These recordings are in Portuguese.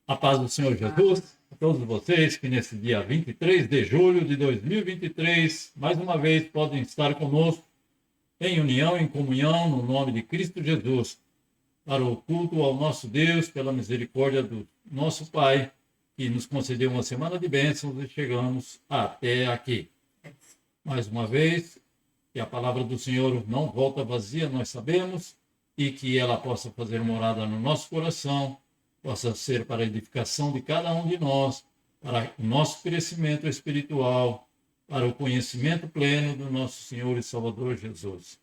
A paz do Senhor Jesus, a todos vocês que nesse dia 23 de julho de 2023, mais uma vez podem estar conosco em união, em comunhão, no nome de Cristo Jesus, para o culto ao nosso Deus, pela misericórdia do nosso Pai, que nos concedeu uma semana de bênçãos e chegamos até aqui. Mais uma vez, que a palavra do Senhor não volta vazia, nós sabemos, e que ela possa fazer morada no nosso coração, possa ser para a edificação de cada um de nós, para o nosso crescimento espiritual, para o conhecimento pleno do nosso Senhor e Salvador Jesus.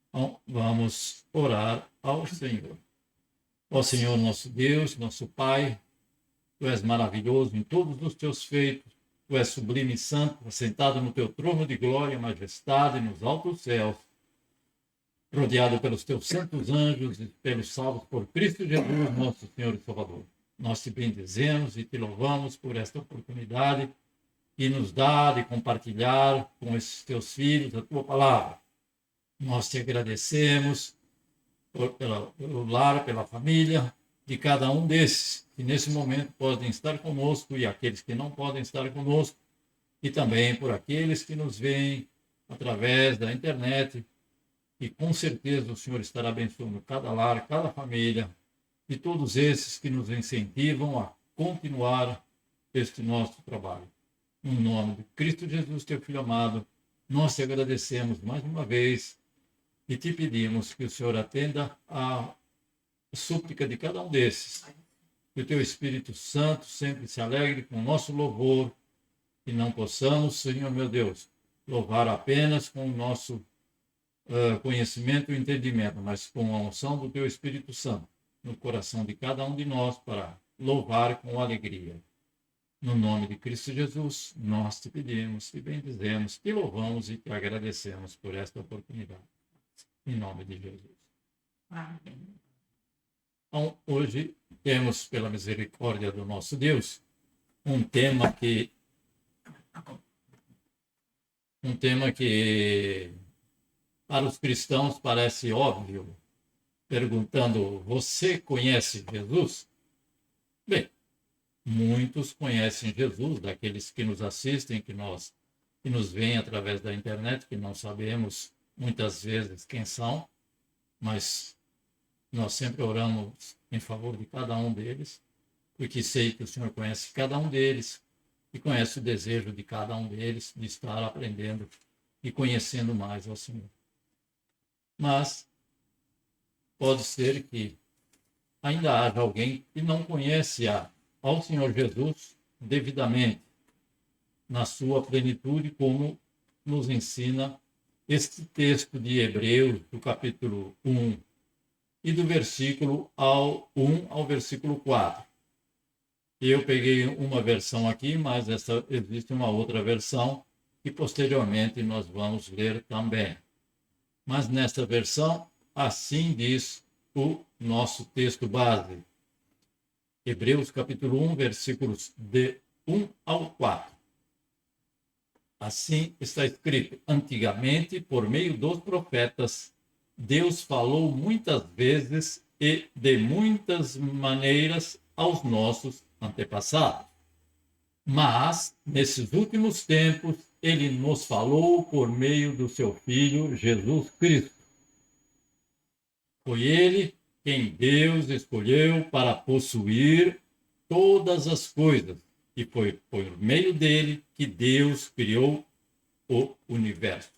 Então, vamos orar ao Senhor. Ó Senhor, nosso Deus, nosso Pai, Tu és maravilhoso em todos os teus feitos, Tu és sublime e santo, assentado no teu trono de glória e majestade nos altos céus, rodeado pelos teus santos anjos e pelos salvos por Cristo Jesus, nosso Senhor e Salvador. Nós te bendizemos e te louvamos por esta oportunidade que nos dá de compartilhar com esses teus filhos a tua palavra. Nós te agradecemos pelo lar, pela família de cada um desses que nesse momento podem estar conosco e aqueles que não podem estar conosco, e também por aqueles que nos veem através da internet. E com certeza o Senhor estará abençoando cada lar, cada família, e todos esses que nos incentivam a continuar este nosso trabalho. No nome de Cristo Jesus, teu Filho amado, nós te agradecemos mais uma vez e te pedimos que o Senhor atenda a súplica de cada um desses. Que o teu Espírito Santo sempre se alegre com o nosso louvor, e não possamos, Senhor meu Deus, louvar apenas com o nosso conhecimento e entendimento, mas com a unção do teu Espírito Santo no coração de cada um de nós para louvar com alegria. No nome de Cristo Jesus, nós te pedimos, te bendizemos, te louvamos e te agradecemos por esta oportunidade. Em nome de Jesus. Amém. Então, hoje temos, pela misericórdia do nosso Deus, um tema que para os cristãos parece óbvio, perguntando: você conhece Jesus? Bem, muitos conhecem Jesus, daqueles que nos assistem, que nos veem através da internet, que não sabemos muitas vezes quem são, mas nós sempre oramos em favor de cada um deles, porque sei que o Senhor conhece cada um deles e conhece o desejo de cada um deles de estar aprendendo e conhecendo mais ao Senhor. Mas pode ser que ainda haja alguém que não conhece ao Senhor Jesus devidamente, na sua plenitude, como nos ensina este texto de Hebreus, do capítulo 1, e do versículo 1 ao versículo 4. Eu peguei uma versão aqui, mas existe uma outra versão que posteriormente nós vamos ler também. Mas nesta versão, assim diz o nosso texto base. Hebreus capítulo 1, versículos de 1 ao 4. Assim está escrito: antigamente, por meio dos profetas, Deus falou muitas vezes e de muitas maneiras aos nossos antepassados. Mas, nesses últimos tempos, ele nos falou por meio do seu Filho, Jesus Cristo. Foi ele quem Deus escolheu para possuir todas as coisas, e foi por meio dele que Deus criou o universo.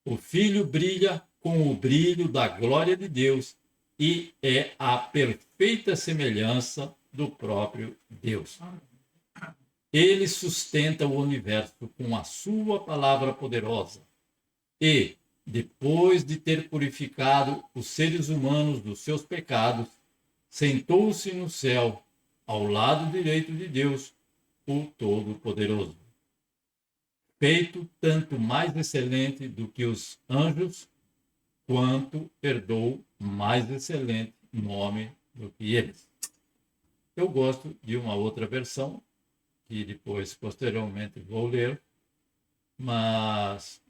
O Filho brilha com o brilho da glória de Deus e é a perfeita semelhança do próprio Deus. Ele sustenta o universo com a sua palavra poderosa e, depois de ter purificado os seres humanos dos seus pecados, sentou-se no céu, ao lado direito de Deus, o Todo-Poderoso. Feito tanto mais excelente do que os anjos, quanto herdou mais excelente nome do que eles. Eu gosto de uma outra versão, que depois, posteriormente, vou ler, mas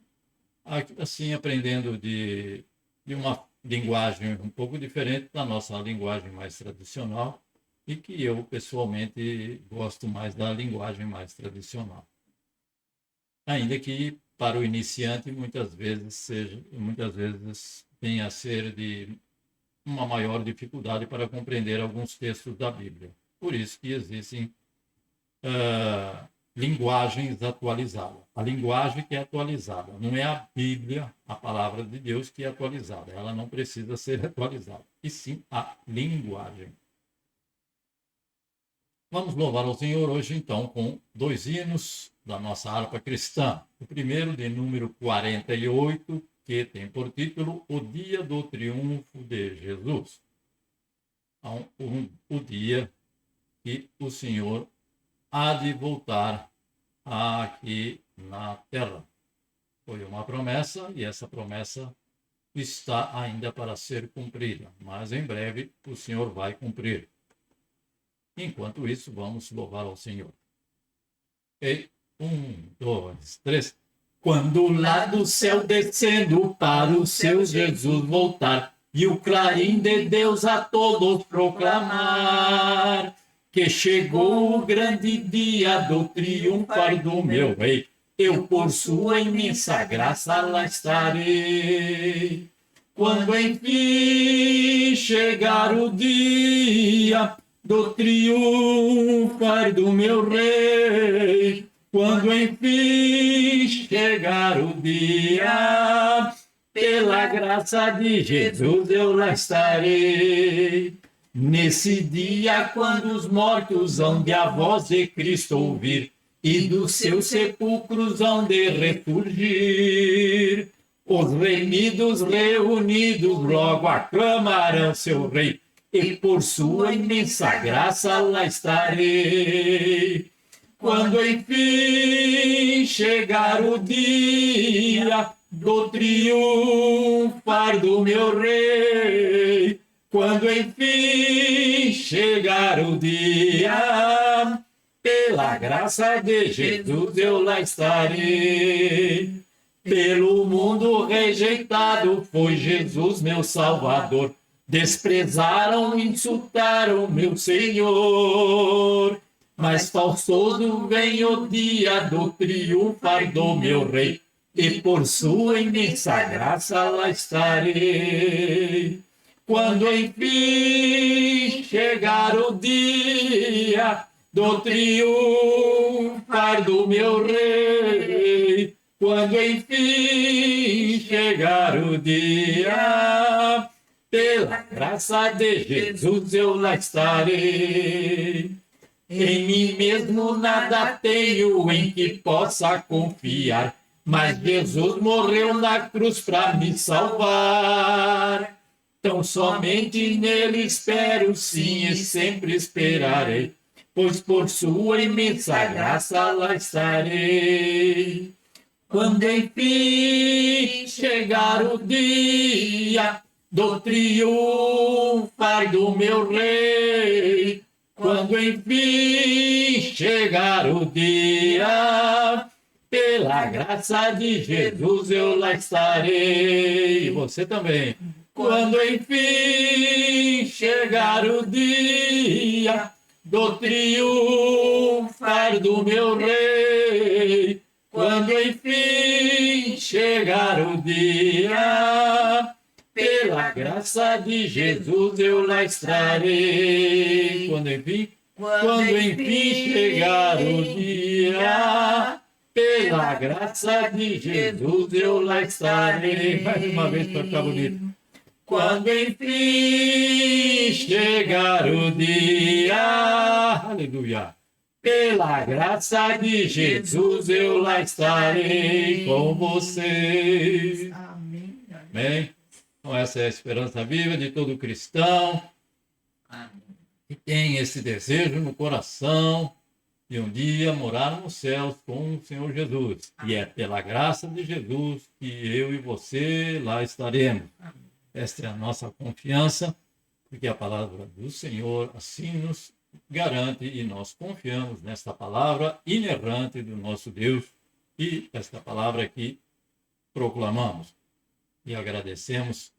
assim, aprendendo de uma linguagem um pouco diferente da nossa linguagem mais tradicional, e que eu, pessoalmente, gosto mais da linguagem mais tradicional. Ainda que, para o iniciante, muitas vezes venha a ser de uma maior dificuldade para compreender alguns textos da Bíblia. Por isso que existem linguagens atualizadas. A linguagem que é atualizada não é a Bíblia, a palavra de Deus, que é atualizada. Ela não precisa ser atualizada, e sim a linguagem. Vamos louvar ao Senhor hoje, então, com 2 hinos da nossa harpa cristã. O primeiro, de número 48, que tem por título O Dia do Triunfo de Jesus. Então, o dia que o Senhor há de voltar aqui na terra. Foi uma promessa e essa promessa está ainda para ser cumprida, mas em breve o Senhor vai cumprir. Enquanto isso, vamos louvar ao Senhor. E 1, 2, 3. Quando lá do céu descendo para o seu Jesus voltar, e o clarim de Deus a todos proclamar, que chegou o grande dia do triunfar do meu rei, eu por sua imensa graça lá estarei. Quando enfim chegar o dia do triunfar do meu rei, quando enfim chegar o dia, pela graça de Jesus eu lá estarei. Nesse dia, quando os mortos hão de a voz de Cristo ouvir, e dos seus sepulcros hão de ressurgir, os remidos reunidos logo aclamarão seu rei, e por sua imensa graça lá estarei. Quando enfim chegar o dia do triunfar do meu rei, quando enfim chegar o dia, pela graça de Jesus eu lá estarei. Pelo mundo rejeitado foi Jesus meu Salvador, desprezaram, insultaram meu Senhor. Mas falsoso vem o dia do triunfar do meu rei, e por sua imensa graça lá estarei. Quando enfim chegar o dia do triunfar do meu rei, quando enfim chegar o dia, pela graça de Jesus eu lá estarei. Em mim mesmo nada tenho em que possa confiar, mas Jesus morreu na cruz para me salvar. Tão somente nele espero, sim, e sempre esperarei, pois por sua imensa graça lá estarei. Quando enfim chegar o dia do triunfar do meu rei, quando enfim chegar o dia, pela graça de Jesus eu lá estarei. E você também. Quando enfim chegar o dia do triunfar do meu rei, quando enfim chegar o dia, pela graça de Jesus eu lá estarei. Quando enfim chegar o dia, pela graça de Jesus eu lá estarei. Mais uma vez para ficar bonito. Quando enfim chegar o dia, aleluia, pela graça de Jesus eu lá estarei com vocês. Amém. Amém. Então essa é a esperança viva de todo cristão que tem esse desejo no coração de um dia morar nos céus com o Senhor Jesus. E é pela graça de Jesus que eu e você lá estaremos. Esta é a nossa confiança, porque a palavra do Senhor assim nos garante e nós confiamos nesta palavra inerrante do nosso Deus e esta palavra que proclamamos. E agradecemos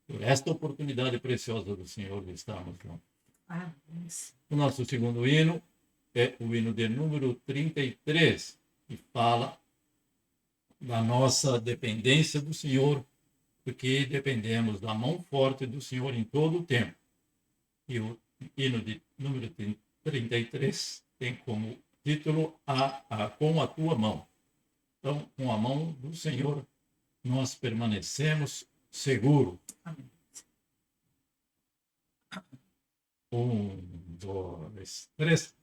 por esta oportunidade preciosa do Senhor de estarmos juntos. Amém. O nosso segundo hino é o hino de número 33, que fala da nossa dependência do Senhor, porque dependemos da mão forte do Senhor em todo o tempo. E o hino de número 33 tem como título Com a Tua Mão. Então, com a mão do Senhor, nós permanecemos seguros. Amém. 1, 2, 3.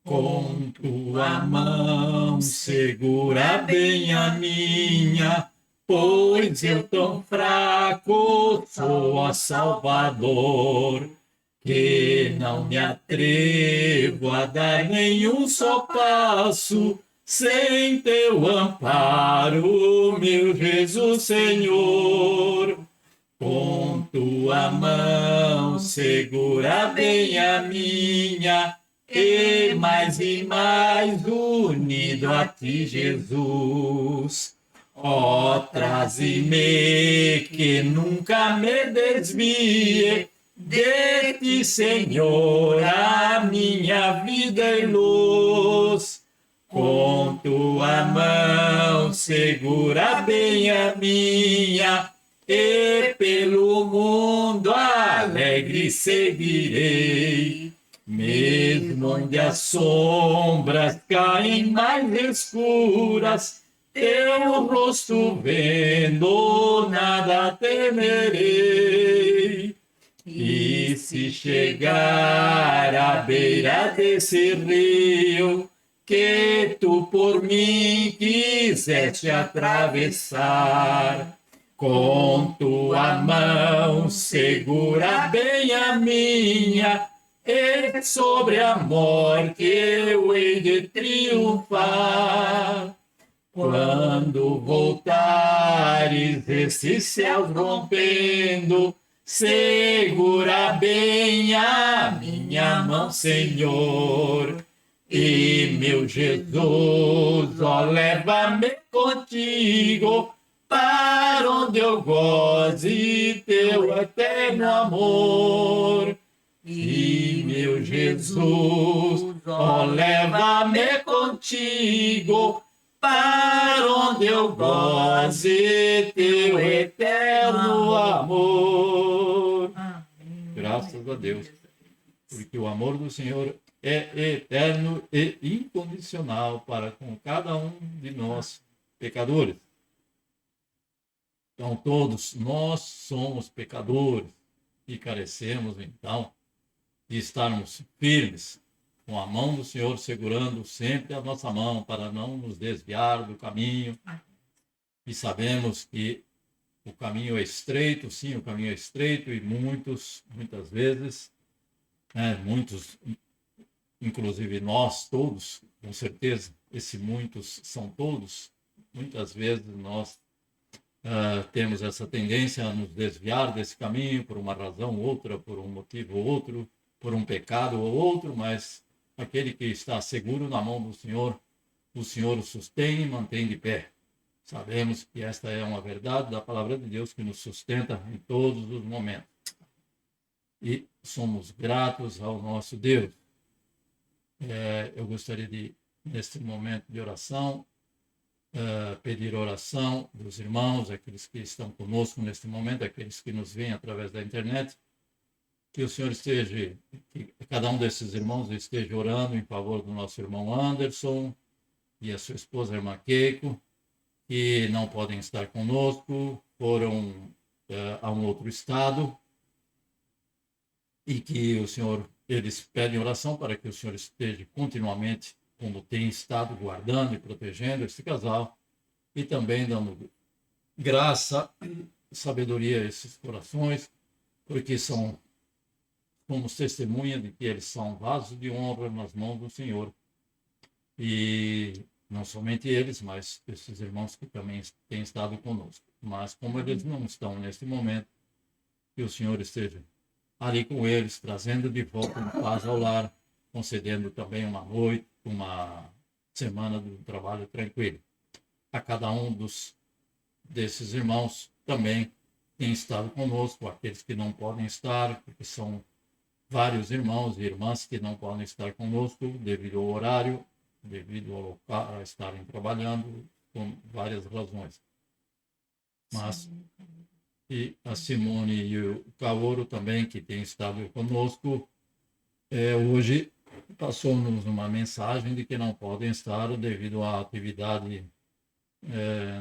Com tua mão segura bem a minha, pois eu tão fraco sou a Salvador, que não me atrevo a dar nenhum só passo sem teu amparo, meu Jesus Senhor. Com tua mão segura bem a minha, e mais unido a ti, Jesus. Ó, traze-me que nunca me desvie de ti, Senhor, a minha vida e luz. Com tua mão segura bem a minha, e pelo mundo alegre seguirei. Mesmo onde as sombras caem mais escuras, teu rosto vendo, nada temerei. E se chegar à beira desse rio, que tu por mim quiseste atravessar, com tua mão segura bem a minha, e sobre a morte eu hei de triunfar. Quando voltares esses céus rompendo, segura bem a minha mão, Senhor. E meu Jesus, ó, leva-me contigo, para onde eu goze teu eterno amor. E meu Jesus, ó, leva-me contigo, para onde eu goze teu eterno amor. Amém. Graças a Deus, porque o amor do Senhor é eterno e incondicional para com cada um de nós, pecadores. Então, todos nós somos pecadores e carecemos, então, de estarmos firmes, com a mão do Senhor segurando sempre a nossa mão, para não nos desviar do caminho. E sabemos que o caminho é estreito, sim, o caminho é estreito, e muitas vezes, muitos, inclusive nós todos, com certeza, muitos são todos, muitas vezes nós temos essa tendência a nos desviar desse caminho por uma razão ou outra, por um motivo ou outro, por um pecado ou outro, mas aquele que está seguro na mão do Senhor, o Senhor o sustém e mantém de pé. Sabemos que esta é uma verdade da palavra de Deus que nos sustenta em todos os momentos. E somos gratos ao nosso Deus. Eu gostaria de, neste momento de oração, pedir oração dos irmãos, aqueles que estão conosco neste momento, aqueles que nos veem através da internet, que o Senhor esteja, que cada um desses irmãos esteja orando em favor do nosso irmão Anderson e a sua esposa, a irmã Keiko, que não podem estar conosco, foram a um outro estado, e que o Senhor, eles pedem oração para que o Senhor esteja continuamente, como tem estado, guardando e protegendo esse casal, e também dando graça e sabedoria a esses corações, porque somos testemunha de que eles são vasos de honra nas mãos do Senhor. E não somente eles, mas esses irmãos que também têm estado conosco. Mas como eles não estão neste momento, que o Senhor esteja ali com eles, trazendo de volta uma paz ao lar, concedendo também uma noite, uma semana de trabalho tranquilo. A cada um desses irmãos também tem estado conosco, aqueles que não podem estar, porque são vários irmãos e irmãs que não podem estar conosco devido ao horário, devido ao local, a estarem trabalhando, por várias razões. Mas, e a Simone e o Kaoru também, que têm estado conosco, hoje passou-nos uma mensagem de que não podem estar devido à atividade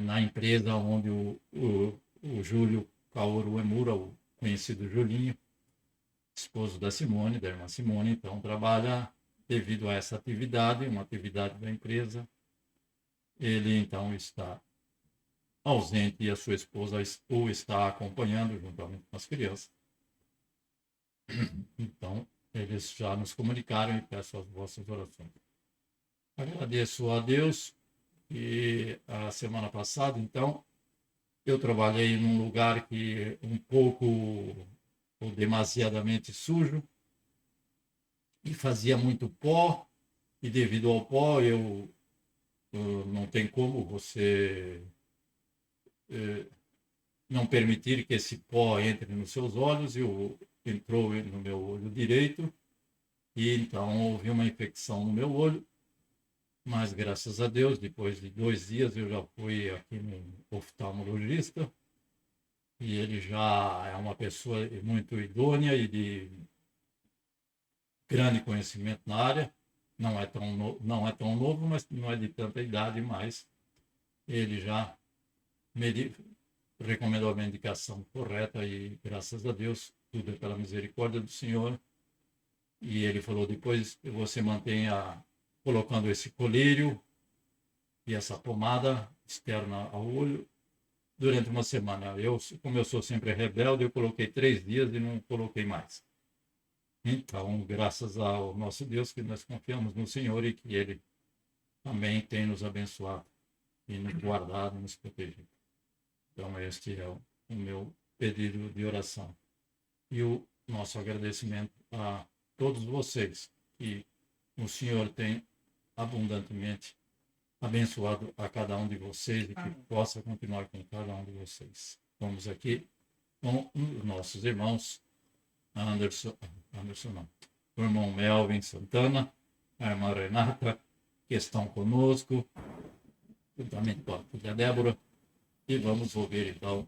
na empresa onde o Júlio Kaoru Emura, o conhecido Julinho, esposo da Simone, da irmã Simone, então trabalha devido a essa atividade, uma atividade da empresa. Ele então está ausente e a sua esposa o está acompanhando juntamente com as crianças. Então, eles já nos comunicaram e peço as vossas orações. Agradeço a Deus e a semana passada, então, eu trabalhei num lugar que um pouco ou demasiadamente sujo e fazia muito pó, e devido ao pó não tem como você não permitir que esse pó entre nos seus olhos, e entrou no meu olho direito, e então houve uma infecção no meu olho, mas graças a Deus, depois de 2 dias eu já fui aqui no oftalmologista, e ele já é uma pessoa muito idônea e de grande conhecimento na área, não é tão novo, mas não é de tanta idade, mas ele já me recomendou a medicação correta e, graças a Deus, tudo é pela misericórdia do Senhor. E ele falou, depois você mantenha colocando esse colírio e essa pomada externa ao olho durante uma semana. Como eu sou sempre rebelde, eu coloquei 3 dias e não coloquei mais. Então, graças ao nosso Deus, que nós confiamos no Senhor e que Ele também tem nos abençoado e nos guardado e nos protegido. Então, este é o meu pedido de oração. E o nosso agradecimento a todos vocês, que o Senhor tem abundantemente abençoado a cada um de vocês e que possa continuar com cada um de vocês. Vamos aqui com os nossos irmãos, Anderson não, o irmão Melvin Santana, a irmã Renata, que estão conosco, juntamente com a filha Débora, e vamos ouvir então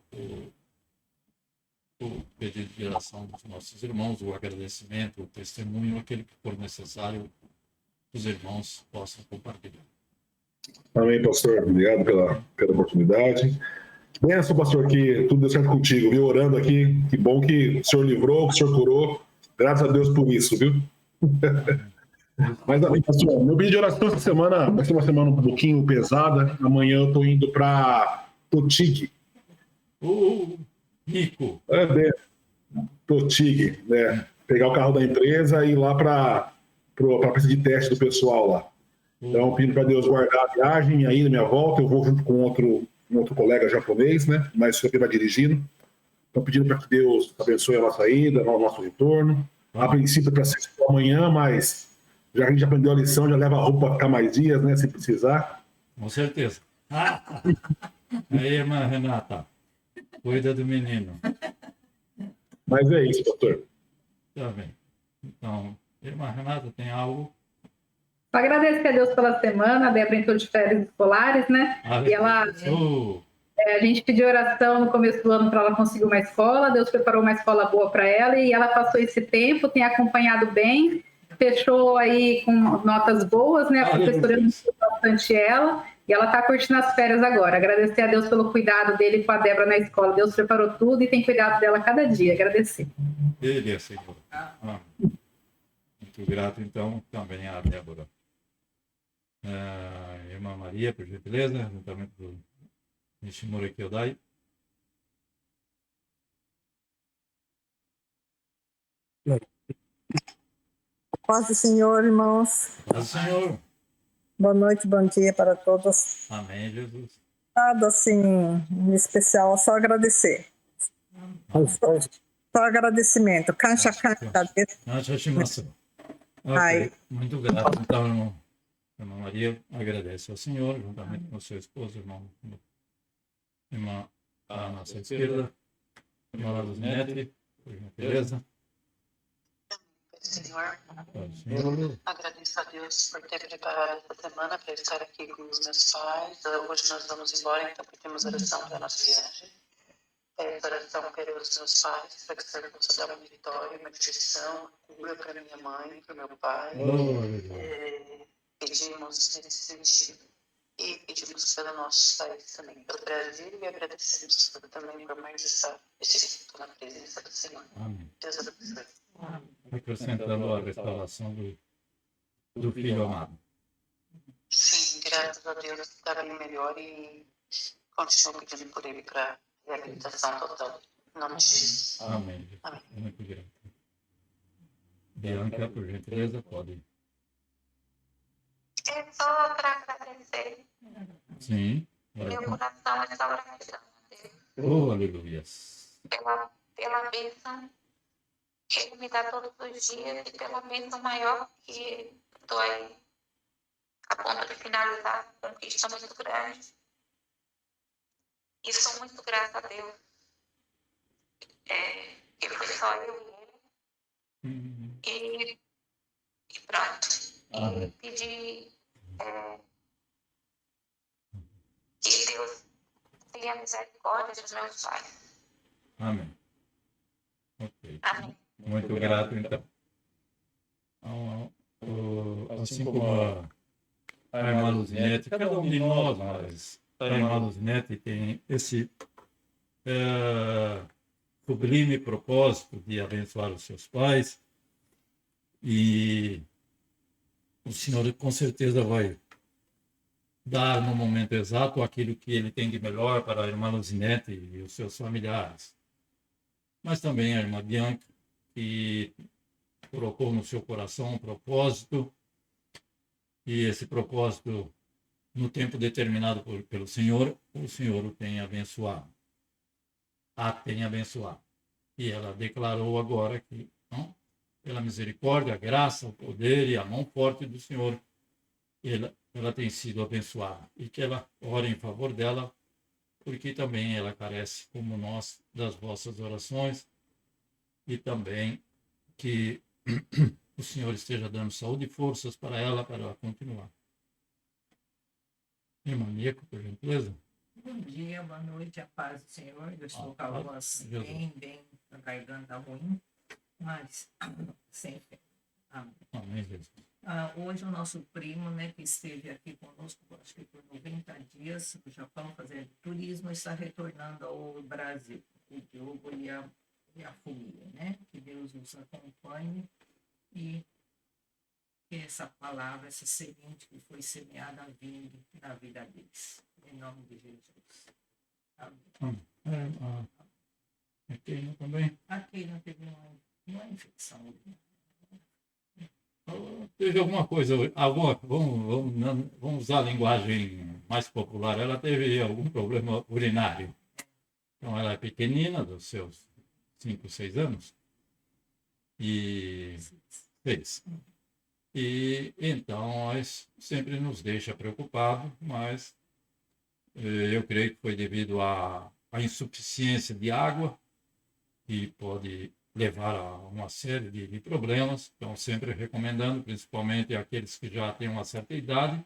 o pedido de oração dos nossos irmãos, o agradecimento, o testemunho, aquele que for necessário, os irmãos possam compartilhar. Amém, pastor. Obrigado pela oportunidade. Benção, pastor, que tudo deu certo contigo, viu? Orando aqui. Que bom que o senhor livrou, que o senhor curou. Graças a Deus por isso, viu? Mas, pastor, meu pedido de oração essa semana vai ser uma semana um pouquinho pesada. Amanhã eu estou indo para Totig. Rico. Totig, né? Pegar o carro da empresa e ir lá para a pista de teste do pessoal lá. Então, pedindo para Deus guardar a viagem, e aí na minha volta eu vou junto com um outro colega japonês, né? Mas isso aqui vai dirigindo. Então, pedindo para que Deus abençoe a nossa ida, o nosso retorno. A princípio, para ser amanhã, mas já a gente aprendeu a lição, já leva a roupa para ficar mais dias, né? Se precisar. Com certeza. Aí, irmã Renata, cuida do menino. Mas é isso, pastor. Tá bem. Então, irmã Renata, tem algo? Agradecer a Deus pela semana, a Débora entrou de férias escolares, né? E ela, a gente pediu oração no começo do ano para ela conseguir uma escola, Deus preparou uma escola boa para ela e ela passou esse tempo, tem acompanhado bem, fechou aí com notas boas, né? A professora ajudou bastante ela e ela está curtindo as férias agora. Agradecer a Deus pelo cuidado dele com a Débora na escola. Deus preparou tudo e tem cuidado dela cada dia. Agradecer. Beleza, Senhor. Muito grato, então, também a Débora. Irmã Maria, por gentileza, juntamente com o Nishimura Kyodai. Paz do Senhor, irmãos. Paz do Senhor. Boa noite, bom dia para todos. Amém, Jesus. Nada assim, em especial, só agradecer. Só agradecimento. Kancha. Ok, muito grato. Então, irmã Maria agradece ao Senhor, juntamente com o seu esposo, irmã à nossa esquerda, irmã Luzinete, por gentileza. Senhor. Senhor. Agradeço a Deus por ter preparado essa semana para estar aqui com os meus pais. Hoje nós vamos embora, então pedimos oração para a nossa viagem. Peço oração pelos meus pais, para que o Senhor possa dar uma vitória, uma direção, cura para minha mãe, para o meu pai. Pedimos nesse sentido. E pedimos pelo nosso país também, pelo Brasil, e agradecemos também por mais esse culto na presença do Senhor. Amém. Deus abençoe. Acrescentando a restauração do Filho amado. Sim, graças a Deus está bem melhor e continuo pedindo por ele para reabilitação total. Em nome de Jesus. Amém. Amém. Muito grato. Bianca, por gentileza, pode. É só para agradecer. Sim. Meu coração está gratidão a Deus. Oh, aleluia. Pela bênção que Ele me dá todos os dias e pela bênção maior que estou aí a ponto de finalizar a conquista muito grande. E sou muito grata a Deus. Que foi só eu e Ele. E pronto. E pedir que Deus tenha misericórdia dos meus pais. Amém. Ok. Amém. Muito grato, então. Assim como a irmã Luzinete, cada um de nós, mas a irmã Luzinete tem esse sublime propósito de abençoar os seus pais, e o Senhor com certeza vai dar no momento exato aquilo que ele tem de melhor para a irmã Luzinete e os seus familiares. Mas também a irmã Bianca, que colocou no seu coração um propósito, e esse propósito, no tempo determinado pelo Senhor, o Senhor o tem abençoado. A tem abençoado. E ela declarou agora que, não, pela misericórdia, a graça, o poder e a mão forte do Senhor, ela tem sido abençoada. E que ela ore em favor dela, porque também ela carece, como nós, das vossas orações, e também que o Senhor esteja dando saúde e forças para ela continuar. Irmã Mico, por gentileza. Bom dia, boa noite, a paz do Senhor. Eu estou com a voz bem, a garganta ruim, mas sem fé. Amém. Amém, Jesus. Hoje o nosso primo, né, que esteve aqui conosco, acho que por 90 dias, no Japão, fazendo turismo, está retornando ao Brasil. O Diogo e a família, né? Que Deus nos acompanhe e que essa palavra, essa semente que foi semeada vingue na vida deles. Em nome de Jesus. Amém. Aqui também. Aqui não teve uma infecção. Teve alguma coisa, vamos usar a linguagem mais popular, ela teve algum problema urinário. Então ela é pequenina, dos seus 5, 6 anos. E 6. E então sempre nos deixa preocupado, mas eu creio que foi devido à insuficiência de água, que pode levar a uma série de problemas. Então, sempre recomendando, principalmente aqueles que já têm uma certa idade,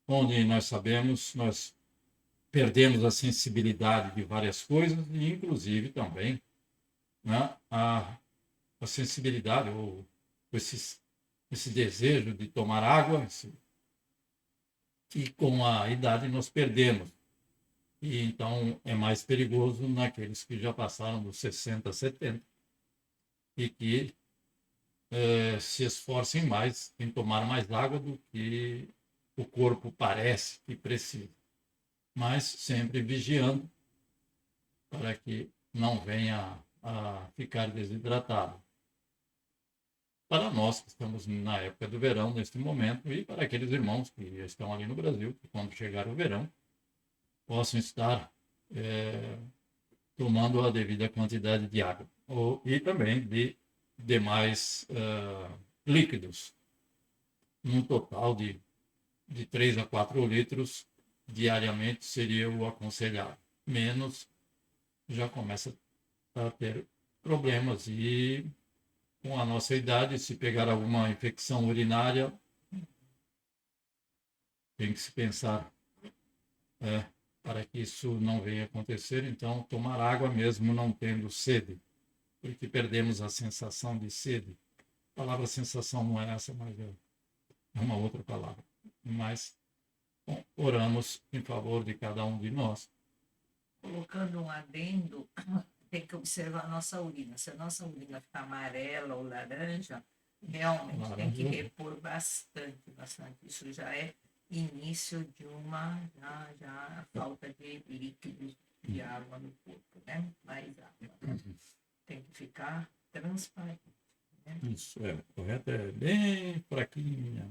onde nós sabemos, nós perdemos a sensibilidade de várias coisas, e inclusive também, né, a sensibilidade, ou esse desejo de tomar água, que com a idade nós perdemos. E então é mais perigoso naqueles que já passaram dos 60, 70 e que se esforcem mais em tomar mais água do que o corpo parece que precisa. Mas sempre vigiando para que não venha a ficar desidratado. Para nós que estamos na época do verão, neste momento, e para aqueles irmãos que estão ali no Brasil, que quando chegar o verão, possam estar tomando a devida quantidade de água. E também de demais líquidos. Num total de 3 a 4 litros diariamente seria o aconselhado. Menos já começa a ter problemas e com a nossa idade, se pegar alguma infecção urinária, tem que se pensar para que isso não venha acontecer. Então, tomar água mesmo não tendo sede, porque perdemos a sensação de sede. A palavra sensação não é essa, mas é uma outra palavra. Mas bom, oramos em favor de cada um de nós. Colocando um adendo, tem que observar a nossa urina. Se a nossa urina ficar amarela ou laranja, realmente tem que repor bastante. Isso já é início de uma já falta de líquidos de água no corpo, né? Mais água. Tem que ficar transparente. Né? Isso, correto, é bem fraquinha.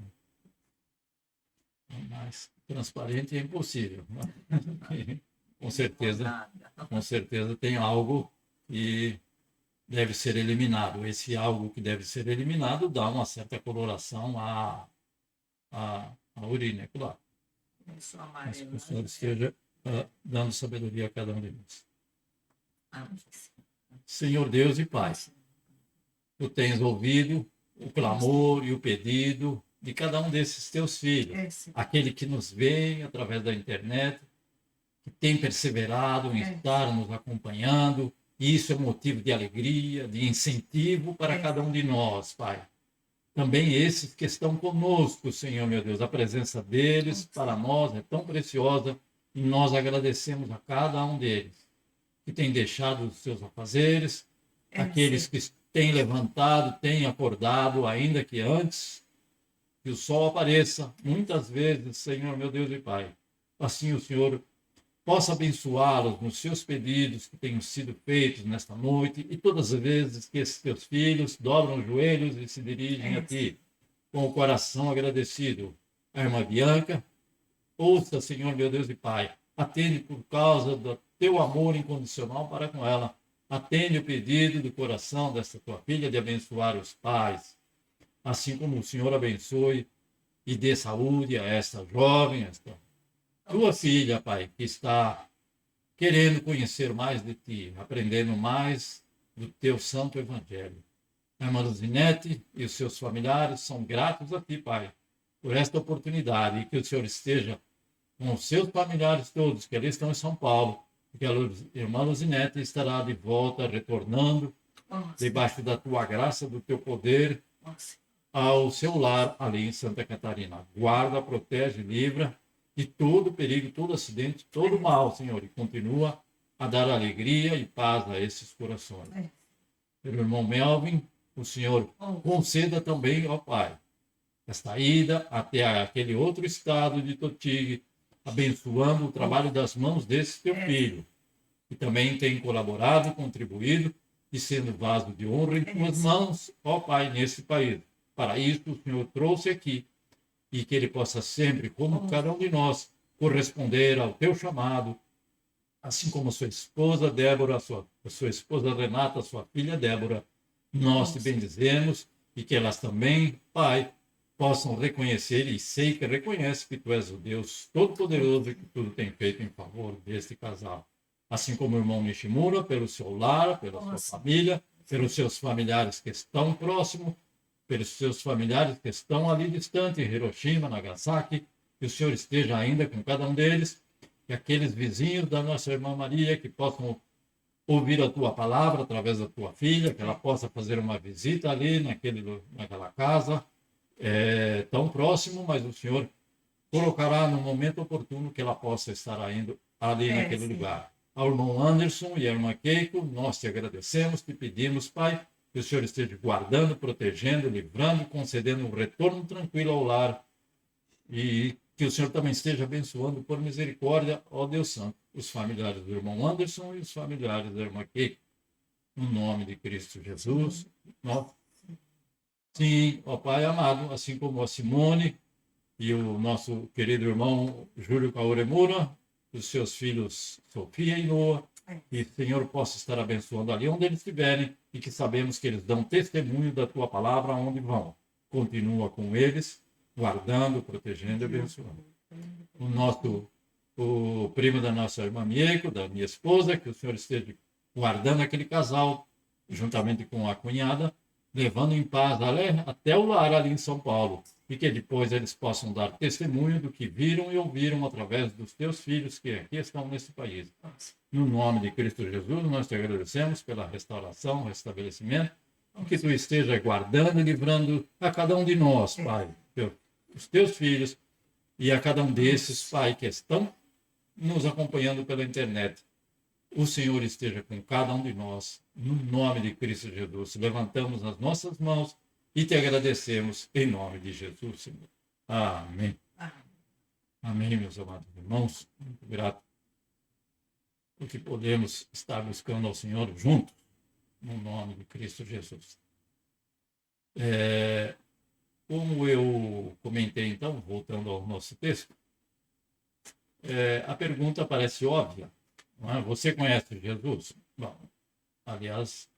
Mas transparente é impossível. Com certeza tem algo que deve ser eliminado. Esse algo que deve ser eliminado dá uma certa coloração à urina, é claro. Mas que o Senhor esteja dando sabedoria a cada um de nós. Senhor Deus e Pai, Tu tens ouvido o clamor e o pedido de cada um desses teus filhos, aquele que nos vê através da internet, que tem perseverado em estar nos acompanhando, e isso é motivo de alegria, de incentivo para cada um de nós, Pai. Também esses que estão conosco, Senhor, meu Deus, a presença deles para nós é tão preciosa e nós agradecemos a cada um deles que tem deixado os seus afazeres, aqueles que têm levantado, têm acordado, ainda que antes que o sol apareça, muitas vezes, Senhor, meu Deus e Pai. Assim o Senhor possa abençoá-los nos seus pedidos que tenham sido feitos nesta noite e todas as vezes que esses teus filhos dobram os joelhos e se dirigem a Ti com o coração agradecido. A irmã Bianca, ouça, Senhor, meu Deus e Pai, atende por causa do Teu amor incondicional para com ela. Atende o pedido do coração desta Tua filha de abençoar os pais, assim como o Senhor abençoe e dê saúde a esta jovem, esta Tua filha, Pai, que está querendo conhecer mais de Ti, aprendendo mais do Teu santo evangelho. A irmã Luzinete e os seus familiares são gratos a Ti, Pai, por esta oportunidade, e que o Senhor esteja com os seus familiares todos, que ali estão em São Paulo, e que a irmã Luzinete estará de volta, retornando, debaixo da Tua graça, do Teu poder, ao seu lar ali em Santa Catarina. Guarda, protege, livra de todo perigo, todo acidente, todo mal, Senhor, e continua a dar alegria e paz a esses corações. Pelo irmão Melvin, o Senhor conceda também, ó Pai, esta ida até aquele outro estado de Totigue, abençoando o trabalho das mãos desse teu filho, que também tem colaborado, contribuído e sendo vaso de honra em tuas mãos, ó Pai, nesse país. Para isso o Senhor trouxe aqui, e que ele possa sempre, como cada um de nós, corresponder ao teu chamado, assim como a sua esposa Débora, a sua esposa Renata, a sua filha Débora, nós te bendizemos e que elas também, Pai, possam reconhecer, e sei que reconhece que tu és o Deus Todo-Poderoso e que tudo tem feito em favor deste casal. Assim como o irmão Nishimura, pelo seu lar, pela sua família, pelos seus familiares que estão próximos, pelos seus familiares que estão ali distante, em Hiroshima, Nagasaki, que o Senhor esteja ainda com cada um deles, e aqueles vizinhos da nossa irmã Maria que possam ouvir a tua palavra através da tua filha, que ela possa fazer uma visita ali naquela casa, tão próximo, mas o Senhor colocará no momento oportuno que ela possa estar indo ali naquele lugar. Ao irmão Anderson e à irmã Keiko, nós te agradecemos, te pedimos, Pai, que o Senhor esteja guardando, protegendo, livrando, concedendo um retorno tranquilo ao lar e que o Senhor também esteja abençoando por misericórdia, ó Deus Santo, os familiares do irmão Anderson e os familiares da irmã Keiko. No nome de Cristo Jesus. Sim, ó Pai amado, assim como a Simone e o nosso querido irmão Júlio Kaoremura, os seus filhos Sofia e Noah, que o Senhor possa estar abençoando ali onde eles estiverem e que sabemos que eles dão testemunho da Tua palavra onde vão. Continua com eles, guardando, protegendo e abençoando. O primo da nossa irmã Mieko, da minha esposa, que o Senhor esteja guardando aquele casal, juntamente com a cunhada, levando em paz até o lar ali em São Paulo, e que depois eles possam dar testemunho do que viram e ouviram através dos teus filhos que aqui estão nesse país. No nome de Cristo Jesus, nós te agradecemos pela restauração, restabelecimento, que tu esteja guardando e livrando a cada um de nós, Pai, os teus filhos, e a cada um desses, Pai, que estão nos acompanhando pela internet. O Senhor esteja com cada um de nós, no nome de Cristo Jesus. Levantamos as nossas mãos e te agradecemos em nome de Jesus, Senhor. Amém. Amém, meus amados irmãos. Muito grato porque podemos estar buscando ao Senhor juntos, no nome de Cristo Jesus. Como eu comentei, então, voltando ao nosso texto, a pergunta parece óbvia. Não é? Você conhece Jesus? Bom, aliás,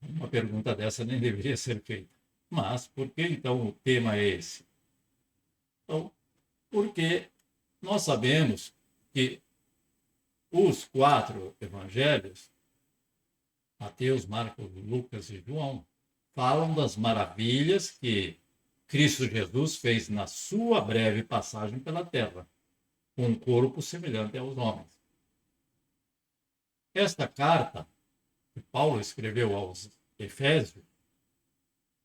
uma pergunta dessa nem deveria ser feita. Mas por que, então, o tema é esse? Então, porque nós sabemos que os 4 evangelhos, Mateus, Marcos, Lucas e João, falam das maravilhas que Cristo Jesus fez na sua breve passagem pela terra, com um corpo semelhante aos homens. Esta carta que Paulo escreveu aos Efésios,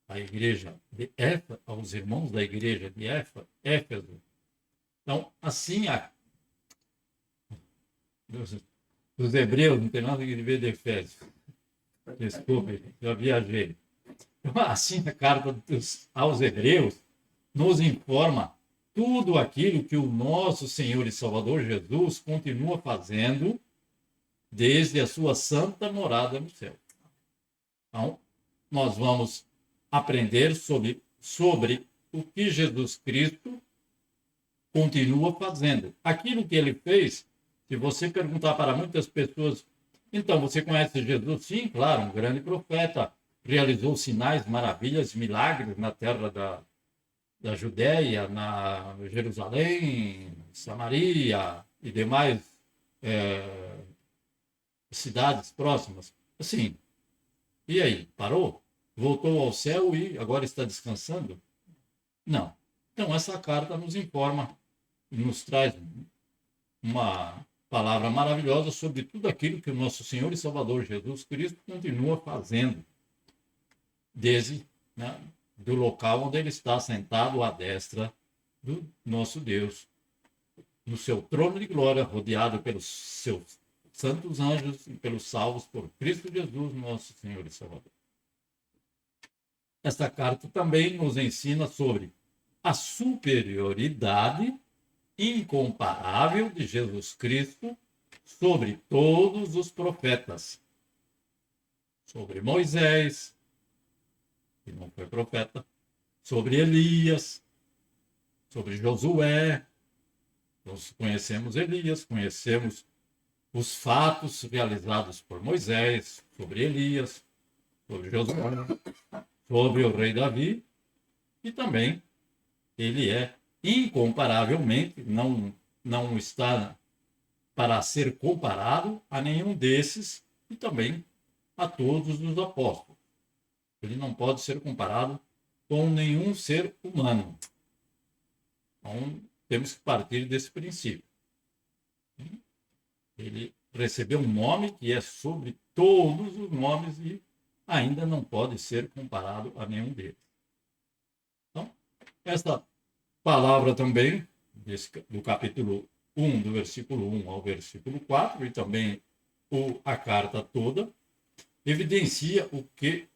à igreja de Éfeso, aos irmãos da igreja de Éfeso. Então, assim, os hebreus não tem nada a ver de Efésios. Desculpe, já viajei. Então, assim, a carta aos hebreus nos informa tudo aquilo que o nosso Senhor e Salvador Jesus continua fazendo desde a sua santa morada no céu. Então, nós vamos aprender sobre o que Jesus Cristo continua fazendo. Aquilo que ele fez, se você perguntar para muitas pessoas, então, você conhece Jesus? Sim, claro, um grande profeta, realizou sinais, maravilhas, milagres na terra da Judéia, na Jerusalém, Samaria e demais cidades próximas. Assim, e aí, parou? Voltou ao céu e agora está descansando? Não. Então, essa carta nos informa, nos traz uma palavra maravilhosa sobre tudo aquilo que o nosso Senhor e Salvador Jesus Cristo continua fazendo, desde do local onde ele está sentado à destra do nosso Deus, no seu trono de glória, rodeado pelos seus santos anjos e pelos salvos por Cristo Jesus, nosso Senhor e Salvador. Esta carta também nos ensina sobre a superioridade incomparável de Jesus Cristo sobre todos os profetas. Sobre Moisés, que não foi profeta, sobre Elias, sobre Josué. Nós conhecemos Elias, conhecemos os fatos realizados por Moisés, sobre Elias, sobre Josué, sobre o rei Davi, e também ele é incomparavelmente, não está para ser comparado a nenhum desses e também a todos os apóstolos. Ele não pode ser comparado com nenhum ser humano. Então, temos que partir desse princípio. Ele recebeu um nome que é sobre todos os nomes e ainda não pode ser comparado a nenhum deles. Então, esta palavra também, do capítulo 1, do versículo 1 ao versículo 4, e também a carta toda, evidencia o que,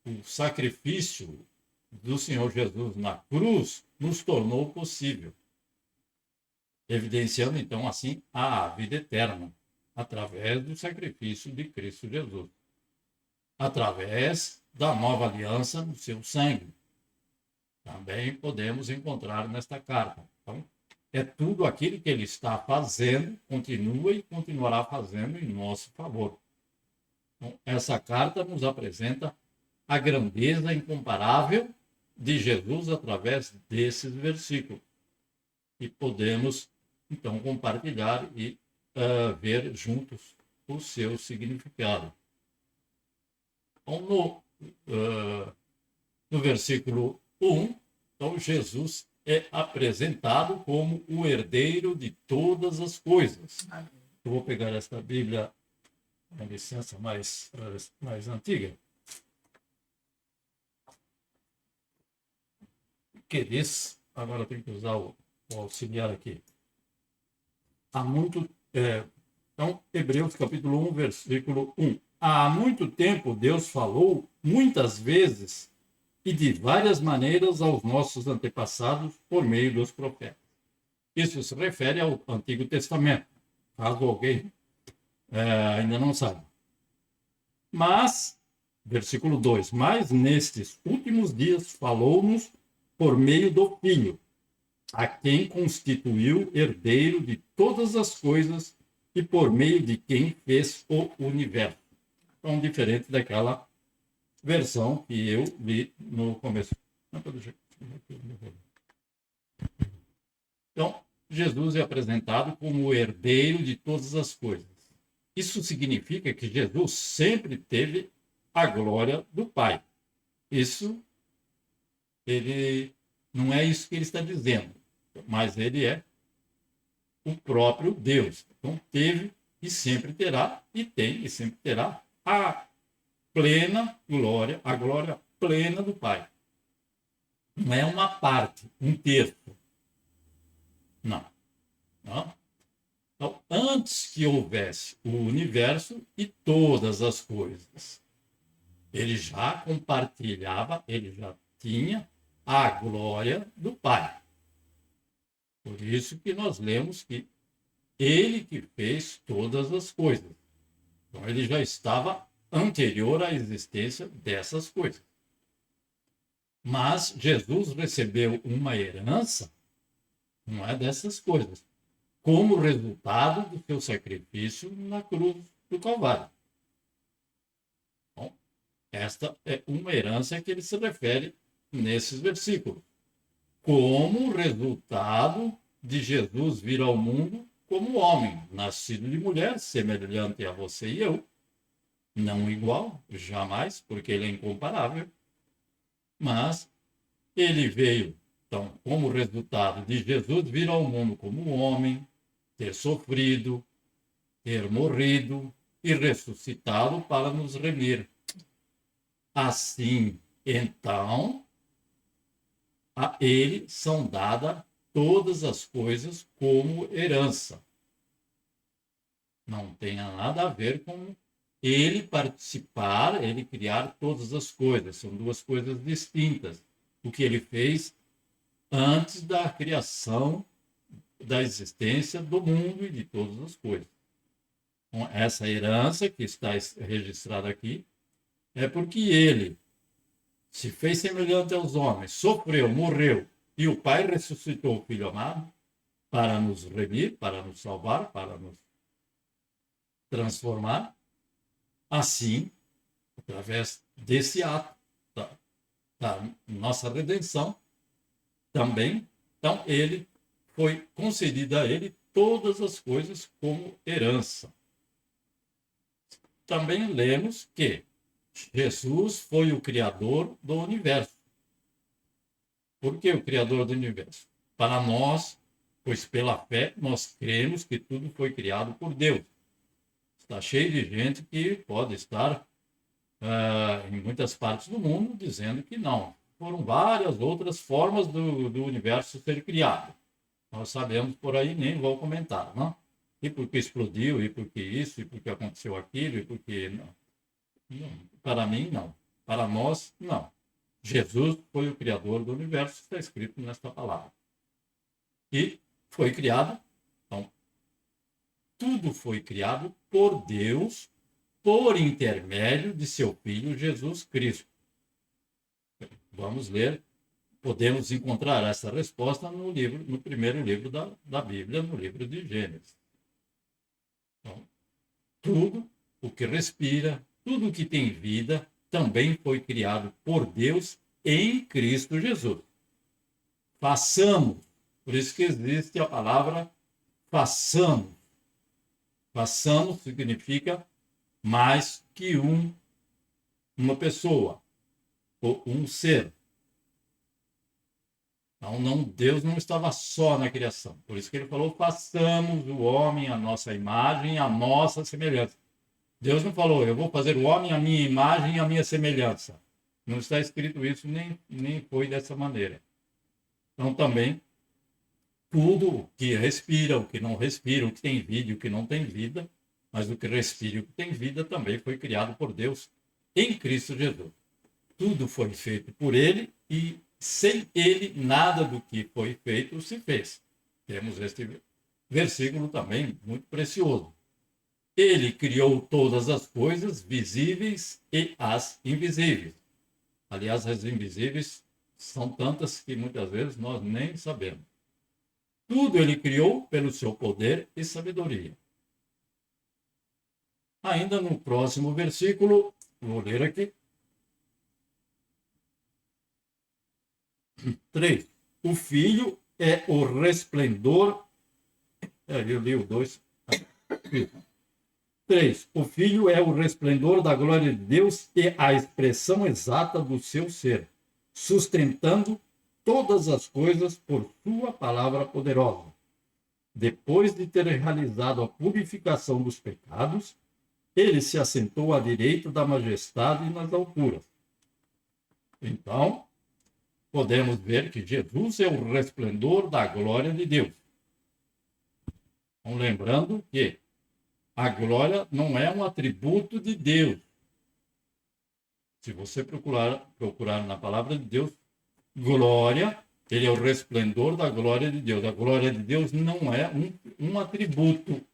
o sacrifício do Senhor Jesus na cruz nos tornou possível. Evidenciando, então, assim, a vida eterna, através do sacrifício de Cristo Jesus. Através da nova aliança no seu sangue. Também podemos encontrar nesta carta. Então, é tudo aquilo que ele está fazendo, continua e continuará fazendo em nosso favor. Então, essa carta nos apresenta a grandeza incomparável de Jesus através desses versículos. E podemos, então, compartilhar e ver juntos o seu significado. Então, no versículo 1, então Jesus é apresentado como o herdeiro de todas as coisas. Eu vou pegar esta Bíblia, uma licença mais antiga, que diz, agora eu tenho que usar o auxiliar aqui. Então, Hebreus capítulo 1, versículo 1. Há muito tempo Deus falou muitas vezes e de várias maneiras aos nossos antepassados por meio dos profetas. Isso se refere ao Antigo Testamento, caso alguém ainda não saiba. Mas, versículo 2, mas nestes últimos dias falou-nos por meio do Filho, a quem constituiu herdeiro de todas as coisas e por meio de quem fez o universo. Então, diferente daquela versão que eu li no começo. Então, Jesus é apresentado como o herdeiro de todas as coisas. Isso significa que Jesus sempre teve a glória do Pai. Ele não é isso que ele está dizendo, mas ele é o próprio Deus. Então, teve e sempre terá, e tem e sempre terá a plena glória, a glória plena do Pai. Não é uma parte, um terço. Não. Então, antes que houvesse o universo e todas as coisas, ele já compartilhava, ele já tinha a glória do Pai. Por isso que nós lemos que ele que fez todas as coisas. Então, ele já estava anterior à existência dessas coisas. Mas Jesus recebeu uma herança, não é dessas coisas, como resultado do seu sacrifício na cruz do Calvário. Bom, esta é uma herança que ele se refere nesses versículos, como resultado de Jesus vir ao mundo como homem, nascido de mulher, semelhante a você e eu, não igual, jamais, porque ele é incomparável, mas ele veio, então, como resultado de Jesus vir ao mundo como homem, ter sofrido, ter morrido e ressuscitado para nos remir. Assim, então, a ele são dadas todas as coisas como herança. Não tem nada a ver com ele participar, ele criar todas as coisas. São duas coisas distintas. O que ele fez antes da criação, da existência do mundo e de todas as coisas. Então, essa herança que está registrada aqui é porque ele se fez semelhante aos homens, sofreu, morreu, e o Pai ressuscitou o Filho amado para nos remir, para nos salvar, para nos transformar. Assim, através desse ato da nossa redenção, também, então, foi concedida a ele todas as coisas como herança. Também lemos que Jesus foi o Criador do universo. Por que o Criador do universo? Para nós, pois pela fé, nós cremos que tudo foi criado por Deus. Está cheio de gente que pode estar em muitas partes do mundo dizendo que não. Foram várias outras formas do universo ser criado. Nós sabemos por aí, nem vou comentar, não? E porque explodiu, e porque isso, e porque aconteceu aquilo, e porque... Não. Para mim, não. Para nós, não. Jesus foi o Criador do universo, está escrito nesta palavra. E foi criado, então, tudo foi criado por Deus, por intermédio de seu Filho Jesus Cristo. Vamos ler, podemos encontrar essa resposta no primeiro livro da Bíblia, no livro de Gênesis. Então, tudo o que respira, tudo o que tem vida, também foi criado por Deus em Cristo Jesus. Façamos, por isso que existe a palavra façamos. Façamos significa mais que uma pessoa. um ser. Então, Deus não estava só na criação. Por isso que ele falou, façamos o homem à nossa imagem, à nossa semelhança. Deus não falou, eu vou fazer o homem à minha imagem e à minha semelhança. Não está escrito isso, nem foi dessa maneira. Então, também, tudo o que respira, o que não respira, o que tem vida e o que não tem vida, mas o que respira e o que tem vida também foi criado por Deus em Cristo Jesus. Tudo foi feito por ele e sem ele nada do que foi feito se fez. Temos este versículo também muito precioso. Ele criou todas as coisas visíveis e as invisíveis. Aliás, as invisíveis são tantas que muitas vezes nós nem sabemos. Tudo ele criou pelo seu poder e sabedoria. Ainda no próximo versículo, vou ler aqui. 3. O Filho é o resplendor. Eu li o 2. 3. O Filho é o resplendor da glória de Deus e a expressão exata do seu ser, sustentando todas as coisas por sua palavra poderosa. Depois de ter realizado a purificação dos pecados, ele se assentou à direita da majestade nas alturas. Então, podemos ver que Jesus é o resplendor da glória de Deus. Então, lembrando que a glória não é um atributo de Deus. Se você procurar na palavra de Deus, glória, ele é o resplendor da glória de Deus. A glória de Deus não é um atributo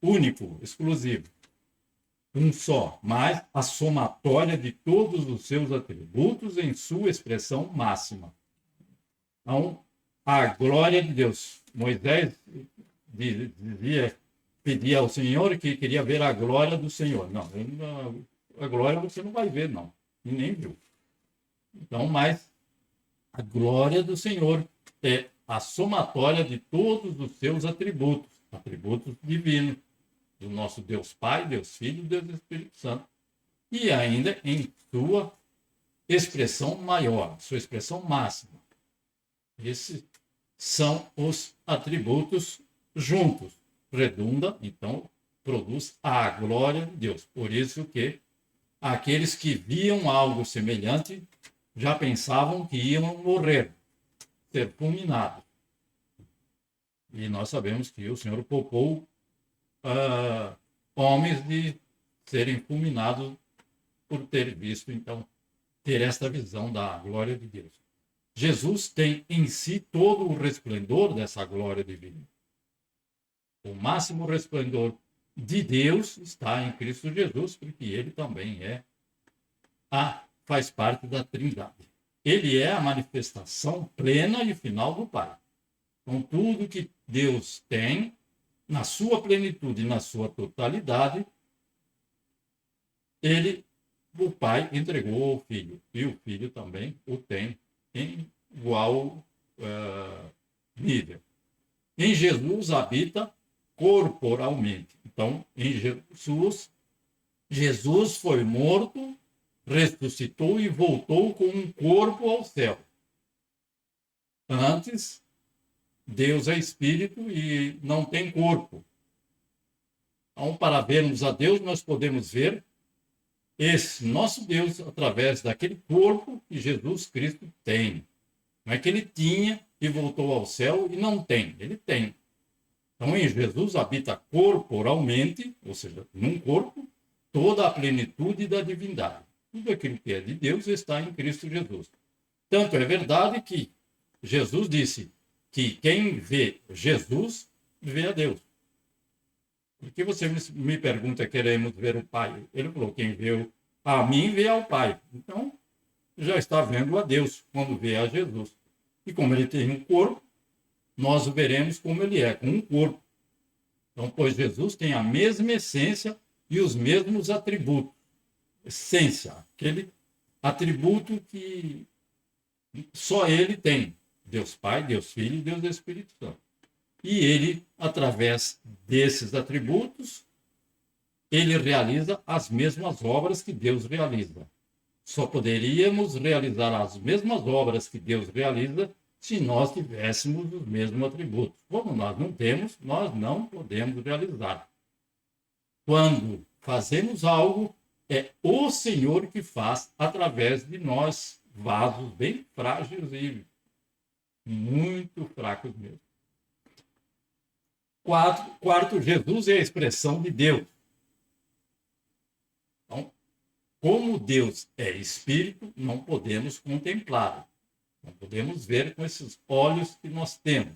único, exclusivo. Um só, mas a somatória de todos os seus atributos em sua expressão máxima. Então, a glória de Deus. Moisés pedia ao Senhor que queria ver a glória do Senhor. Não, a glória você não vai ver, não. E nem viu. Então, mas a glória do Senhor é a somatória de todos os seus atributos divinos, do nosso Deus Pai, Deus Filho e Deus Espírito Santo. E ainda em sua expressão maior, sua expressão máxima. Esses são os atributos juntos. Redunda, então, produz a glória de Deus. Por isso que aqueles que viam algo semelhante já pensavam que iam morrer, ser fulminados. E nós sabemos que o Senhor poupou homens de serem fulminados por ter visto, então, ter esta visão da glória de Deus. Jesus tem em si todo o resplendor dessa glória divina. O máximo resplendor de Deus está em Cristo Jesus, porque ele também faz parte da Trindade. Ele é a manifestação plena e final do Pai. Então, tudo que Deus tem, na sua plenitude, na sua totalidade, o Pai entregou ao Filho. E o Filho também o tem em igual nível. Em Jesus habita corporalmente. Então, em Jesus foi morto, ressuscitou e voltou com um corpo ao céu. Antes, Deus é espírito e não tem corpo. Então, para vermos a Deus, nós podemos ver esse nosso Deus através daquele corpo que Jesus Cristo tem. Não é que ele tinha e voltou ao céu e não tem. Ele tem. Então, em Jesus habita corporalmente, ou seja, num corpo, toda a plenitude da divindade. Tudo aquilo que é de Deus está em Cristo Jesus. Tanto é verdade que Jesus disse que quem vê Jesus, vê a Deus. Por que você me pergunta, queremos ver o Pai? Ele falou, quem vê a mim, vê ao Pai. Então, já está vendo a Deus quando vê a Jesus. E como ele tem um corpo, nós o veremos como ele é, com um corpo. Então, pois Jesus tem a mesma essência e os mesmos atributos. Essência, aquele atributo que só ele tem. Deus Pai, Deus Filho e Deus Espírito Santo. E ele, através desses atributos, ele realiza as mesmas obras que Deus realiza. Só poderíamos realizar as mesmas obras que Deus realiza se nós tivéssemos os mesmos atributos. Como nós não temos, nós não podemos realizar. Quando fazemos algo, é o Senhor que faz através de nós, vasos bem frágeis e muito fracos mesmo. Quarto, Jesus é a expressão de Deus. Então, como Deus é espírito, não podemos contemplá-lo. Não podemos ver com esses olhos que nós temos.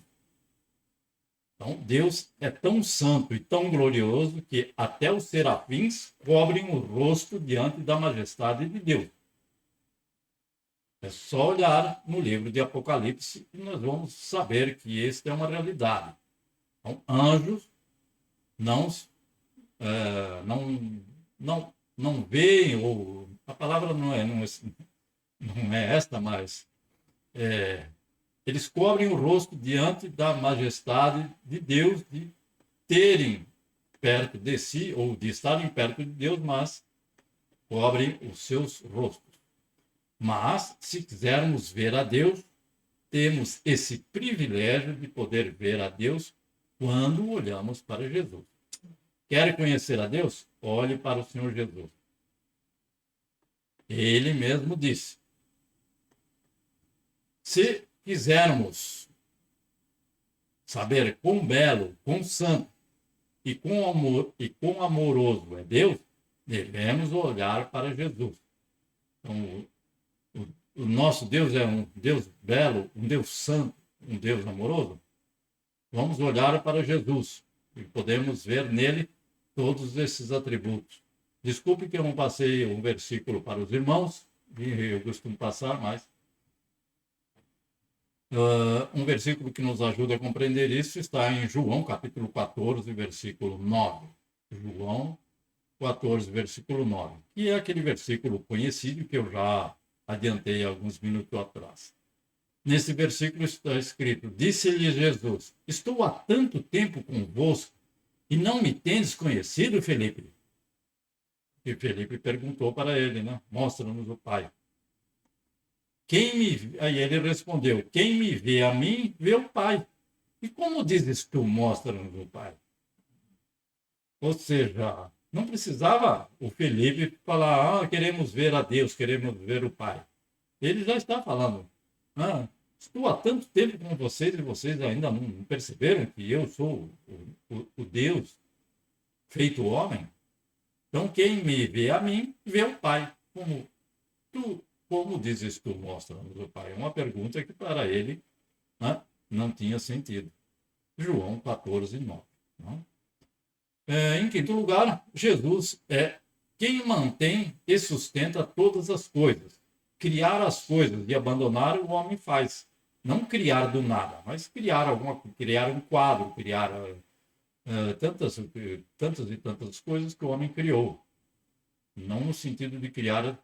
Então, Deus é tão santo e tão glorioso que até os serafins cobrem o rosto diante da majestade de Deus. É só olhar no livro de Apocalipse e nós vamos saber que esta é uma realidade. Então, anjos não veem, ou a palavra não é esta, mas eles cobrem o rosto diante da majestade de Deus, de terem perto de si, ou de estarem perto de Deus, mas cobrem os seus rostos. Mas, se quisermos ver a Deus, temos esse privilégio de poder ver a Deus quando olhamos para Jesus. Quer conhecer a Deus? Olhe para o Senhor Jesus. Ele mesmo disse: se quisermos saber quão belo, quão santo e quão amoroso é Deus, devemos olhar para Jesus. Então, o nosso Deus é um Deus belo, um Deus santo, um Deus amoroso. Vamos olhar para Jesus e podemos ver nele todos esses atributos. Desculpe que eu não passei um versículo para os irmãos, eu costumo passar, mas um versículo que nos ajuda a compreender isso está em João, capítulo 14, versículo 9. João 14, versículo 9, que é aquele versículo conhecido que eu já adiantei alguns minutos atrás. Nesse versículo está escrito: disse-lhe Jesus: estou há tanto tempo convosco e não me tendes conhecido, Felipe? E Felipe perguntou para ele, né? Mostra-nos o Pai. Aí ele respondeu: quem me vê a mim, vê o Pai. E como dizes tu, mostra-nos o Pai? Ou seja, não precisava o Felipe falar: queremos ver a Deus, queremos ver o Pai. Ele já está falando: estou há tanto tempo com vocês e vocês ainda não perceberam que eu sou o Deus feito homem? Então, quem me vê a mim, vê o Pai. Como dizes tu, mostra-nos o Pai? É uma pergunta que para ele não tinha sentido. João 14, 9. Em quinto lugar, Jesus é quem mantém e sustenta todas as coisas. Criar as coisas e abandonar o homem faz. Não criar do nada, mas criar um quadro, criar tantas e tantas coisas que o homem criou. Não no sentido de criar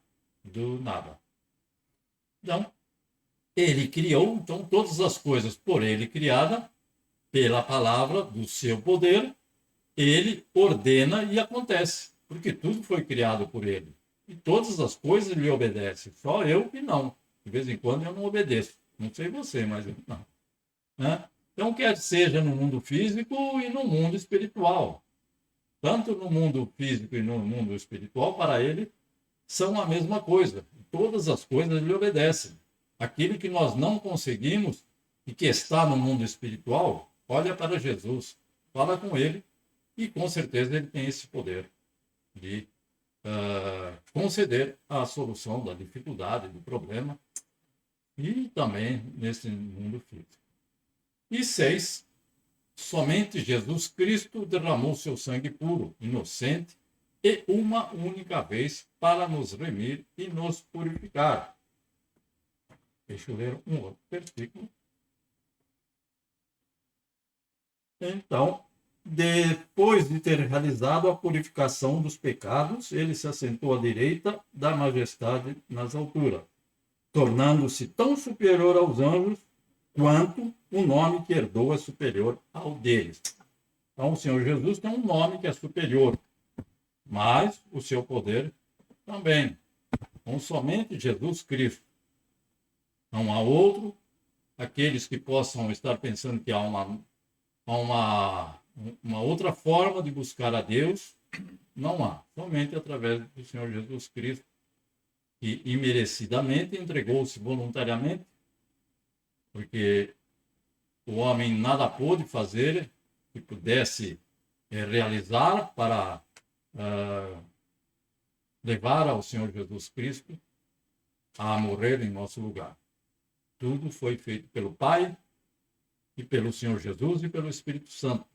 do nada. Então, ele criou, então, todas as coisas por ele criada, pela palavra do seu poder, ele ordena e acontece, porque tudo foi criado por ele. E todas as coisas lhe obedecem, só eu que não. De vez em quando eu não obedeço. Não sei você, mas eu não. Então, quer seja no mundo físico e no mundo espiritual. Tanto no mundo físico e no mundo espiritual, para ele, são a mesma coisa. Todas as coisas lhe obedecem. Aquilo que nós não conseguimos e que está no mundo espiritual, olha para Jesus, fala com ele e com certeza ele tem esse poder de conceder a solução da dificuldade, do problema e também nesse mundo físico. E 6, somente Jesus Cristo derramou seu sangue puro, inocente e uma única vez para nos remir e nos purificar. Deixa eu ler um outro versículo. Então, depois de ter realizado a purificação dos pecados, ele se assentou à direita da majestade nas alturas, tornando-se tão superior aos anjos quanto o nome que herdou é superior ao deles. Então, o Senhor Jesus tem um nome que é superior, mas o seu poder também. com somente Jesus Cristo. Não há outro. Aqueles que possam estar pensando que há uma outra forma de buscar a Deus, não há. Somente através do Senhor Jesus Cristo, que imerecidamente entregou-se voluntariamente, porque o homem nada pôde fazer que pudesse realizar para levar ao Senhor Jesus Cristo a morrer em nosso lugar. Tudo foi feito pelo Pai e pelo Senhor Jesus e pelo Espírito Santo.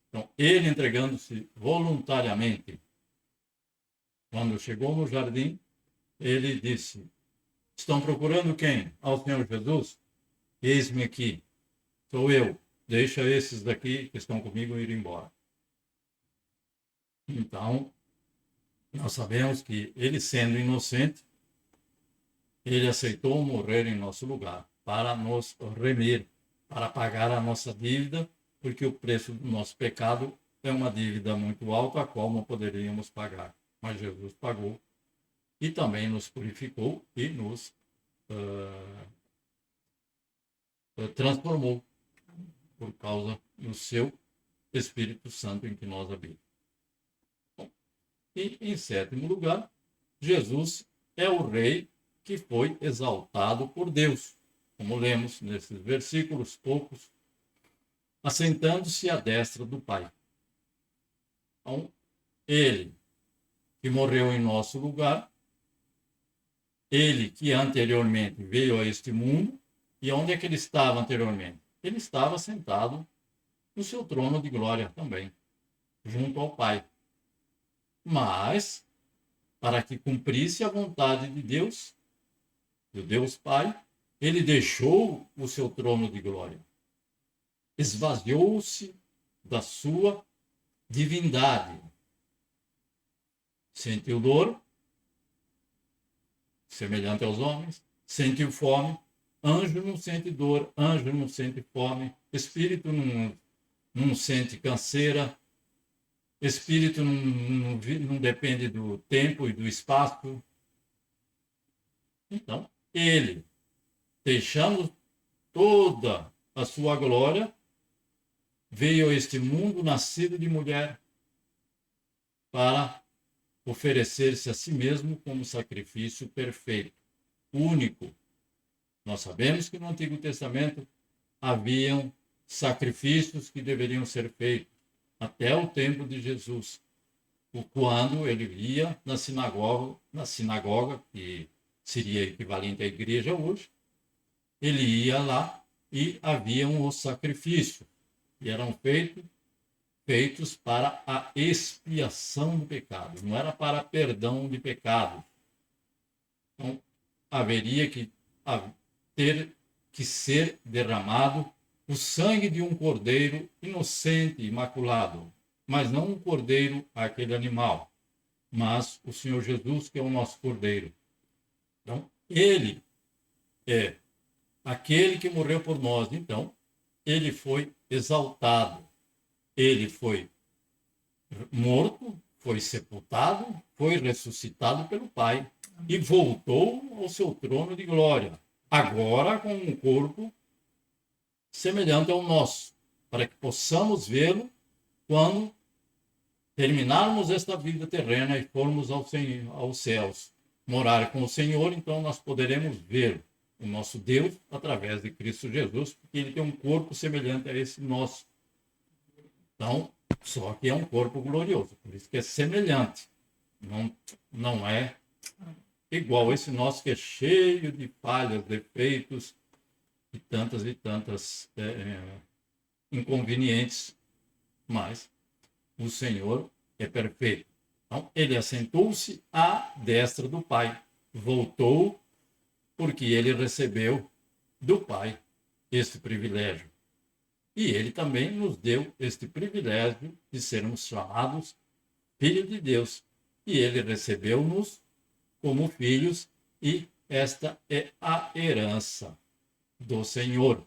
Então, ele entregando-se voluntariamente. Quando chegou no jardim, ele disse: estão procurando quem? Ao Senhor Jesus? Eis-me aqui. Sou eu. Deixa esses daqui que estão comigo ir embora. Então, nós sabemos que ele, sendo inocente, ele aceitou morrer em nosso lugar para nos remir, para pagar a nossa dívida, porque o preço do nosso pecado é uma dívida muito alta, a qual não poderíamos pagar. Mas Jesus pagou e também nos purificou e nos transformou por causa do seu Espírito Santo em que nós habitamos. E, em sétimo lugar, Jesus é o Rei que foi exaltado por Deus, como lemos nesses versículos poucos, assentando-se à destra do Pai. Então, ele que morreu em nosso lugar, ele que anteriormente veio a este mundo, e onde é que ele estava anteriormente? Ele estava sentado no seu trono de glória também, junto ao Pai. Mas, para que cumprisse a vontade de Deus, do Deus Pai, ele deixou o seu trono de glória. Esvaziou-se da sua divindade. Sentiu dor, semelhante aos homens, sentiu fome. Anjo não sente dor, anjo não sente fome, espírito não sente canseira, espírito não depende do tempo e do espaço. Então, ele, deixando toda a sua glória, veio a este mundo nascido de mulher para oferecer-se a si mesmo como sacrifício perfeito, único. Nós sabemos que no Antigo Testamento haviam sacrifícios que deveriam ser feitos até o tempo de Jesus, quando ele ia na sinagoga, que seria equivalente à igreja hoje, ele ia lá e haviam os sacrifícios, que eram feitos para a expiação do pecado, não era para perdão de pecados. Então, haveria que ter que ser derramado o sangue de um cordeiro inocente, imaculado, mas não um cordeiro, aquele animal, mas o Senhor Jesus, que é o nosso cordeiro. Então, ele é aquele que morreu por nós. Então, ele foi exaltado, ele foi morto, foi sepultado, foi ressuscitado pelo Pai e voltou ao seu trono de glória, agora com um corpo semelhante ao nosso, para que possamos vê-lo quando terminarmos esta vida terrena e formos aos céus, morar com o Senhor. Então nós poderemos ver o nosso Deus através de Cristo Jesus, porque ele tem um corpo semelhante a esse nosso. Então, só que é um corpo glorioso, por isso que é semelhante, não é igual esse nosso, que é cheio de falhas, defeitos e tantas inconvenientes, mas o Senhor é perfeito. Então, ele assentou-se à destra do Pai, voltou porque ele recebeu do Pai este privilégio. E ele também nos deu este privilégio de sermos chamados filhos de Deus. E ele recebeu-nos como filhos, e esta é a herança do Senhor.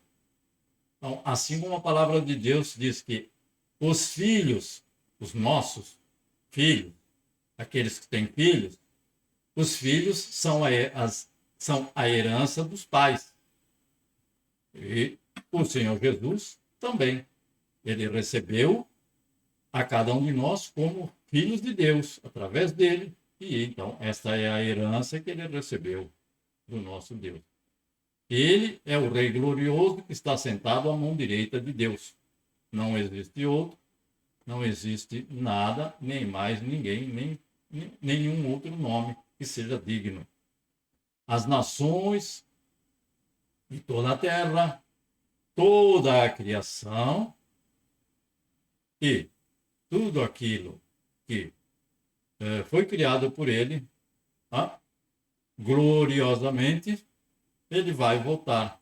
Então, assim como a palavra de Deus diz que os filhos, os nossos filhos, aqueles que têm filhos, os filhos são a herança dos pais. E o Senhor Jesus também. Ele recebeu a cada um de nós como filhos de Deus, através dele. E então, esta é a herança que ele recebeu do nosso Deus. Ele é o Rei glorioso que está sentado à mão direita de Deus. Não existe outro, não existe nada, nem mais ninguém, nem nenhum outro nome que seja digno. As nações e toda a terra, toda a criação e tudo aquilo que foi criado por ele, gloriosamente, ele vai voltar.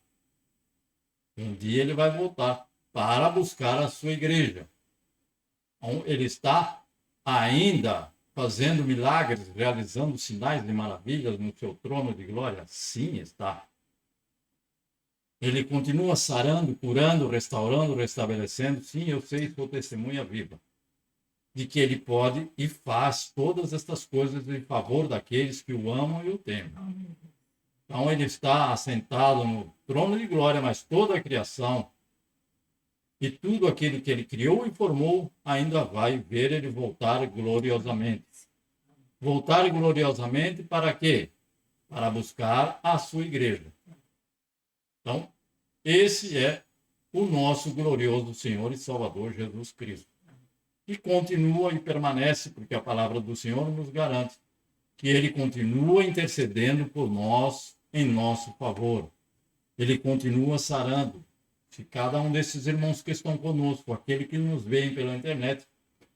Um dia ele vai voltar para buscar a sua igreja. Então, ele está ainda fazendo milagres, realizando sinais e maravilhas no seu trono de glória? Sim, está. Ele continua sarando, curando, restaurando, restabelecendo. Sim, eu sei, sou testemunha viva de que ele pode e faz todas estas coisas em favor daqueles que o amam e o temem. Então, ele está assentado no trono de glória, mas toda a criação e tudo aquilo que ele criou e formou ainda vai ver ele voltar gloriosamente. Voltar gloriosamente para quê? Para buscar a sua igreja. Então, esse é o nosso glorioso Senhor e Salvador Jesus Cristo. E continua e permanece, porque a palavra do Senhor nos garante que ele continua intercedendo por nós em nosso favor. Ele continua sarando. Se cada um desses irmãos que estão conosco, aquele que nos vê pela internet,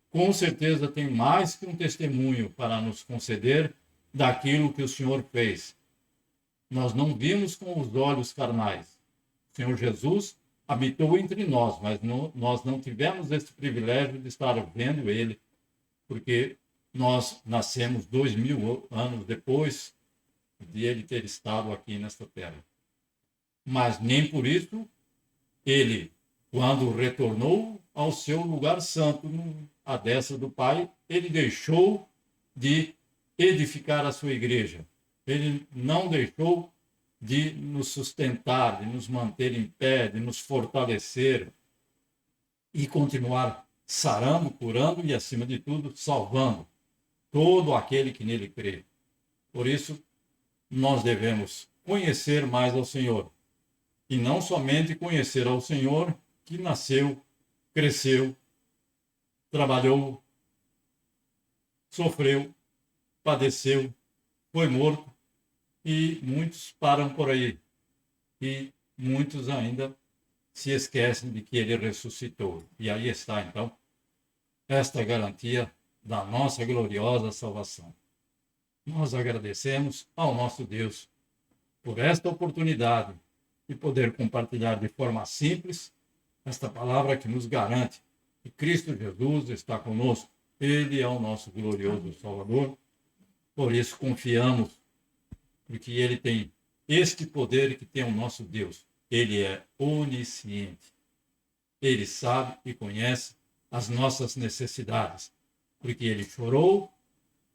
com certeza tem mais que um testemunho para nos conceder daquilo que o Senhor fez. Nós não vimos com os olhos carnais. O Senhor Jesus habitou entre nós, mas nós não tivemos esse privilégio de estar vendo ele, porque nós nascemos 2000 anos depois de ele ter estado aqui nesta terra. Mas nem por isso ele, quando retornou ao seu lugar santo, à destra do Pai, ele deixou de edificar a sua igreja. Ele não deixou de nos sustentar, de nos manter em pé, de nos fortalecer e continuar sarando, curando e, acima de tudo, salvando todo aquele que nele crê. Por isso, nós devemos conhecer mais ao Senhor. E não somente conhecer ao Senhor que nasceu, cresceu, trabalhou, sofreu, padeceu, foi morto, e muitos param por aí. E muitos ainda se esquecem de que ele ressuscitou. E aí está, então, esta garantia da nossa gloriosa salvação. Nós agradecemos ao nosso Deus por esta oportunidade de poder compartilhar de forma simples esta palavra que nos garante que Cristo Jesus está conosco. Ele é o nosso glorioso Salvador. Por isso confiamos, porque ele tem este poder que tem o nosso Deus. Ele é onisciente. Ele sabe e conhece as nossas necessidades, porque ele chorou,